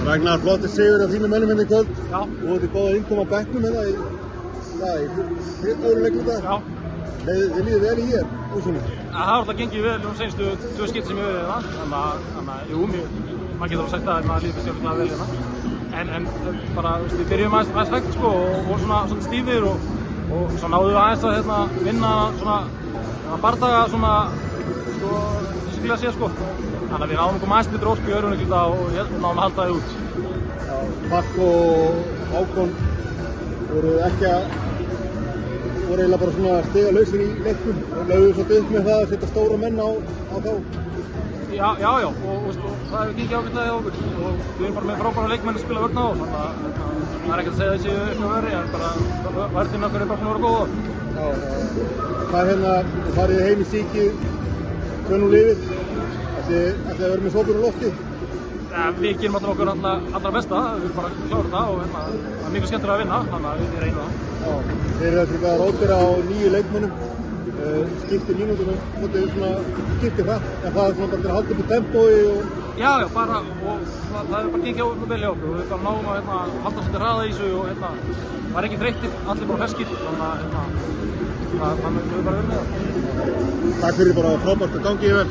Ragnar, flott sigur af þínum mönnum hérna í kvöld. Já. Þú ert í góða innkoma á bekknum hérna í öðru leiknum í dag. Já. Þið líður vel í hér, húsunum? Það har alltaf gengið vel seinustu 2 skipti sem ég verið hérna. Þannig að, jú, maður getur alveg sagt að maður líður stjórnlega vel hérna. En bara, við byrjum aðeins hægt sko og svona stífir og svo náðum við aðeins að vinna svona bardaga svona sko skilja sér sko. Þannig að við náðum aðeins betur ósp í öðrunni hluta og náðum að halda þið út. Já, Mark og Hákon voru eiginlega bara svona stigalausir í leiknum og lögðu svolítið upp með það að setja stóra menn á þá. Já, og það hefur gengið ágætlega hjá okkur og við erum bara með frábæra leikmenn að spila vörn á þannig að það er ekkert að segja þessi eitthvað verri en bara vörðin okkar er bara búin að vera góða. Já, hvað þið farið heim í síkið, hvernig liðið? Ætlið að vera með sópur á lofti? Við gerum alltaf okkur allra besta, við bara klárum það og það er miklu skemmtilega að vinna, þannig að við reynum það. Já, þeir eru að rótira á 9 leikmönnum, skiptir mínútum, skiptir það, en það er svona bara til að halda upp í tempói og... Já, bara, og það er bara gengið vel hjá okkur og við bara náum að halda svolítið hraða í þessu og það er ekki þreyttir, allir bara ferskir, þannig að við bara verðum með það. Takk fyrir bara frábært að gangi vel.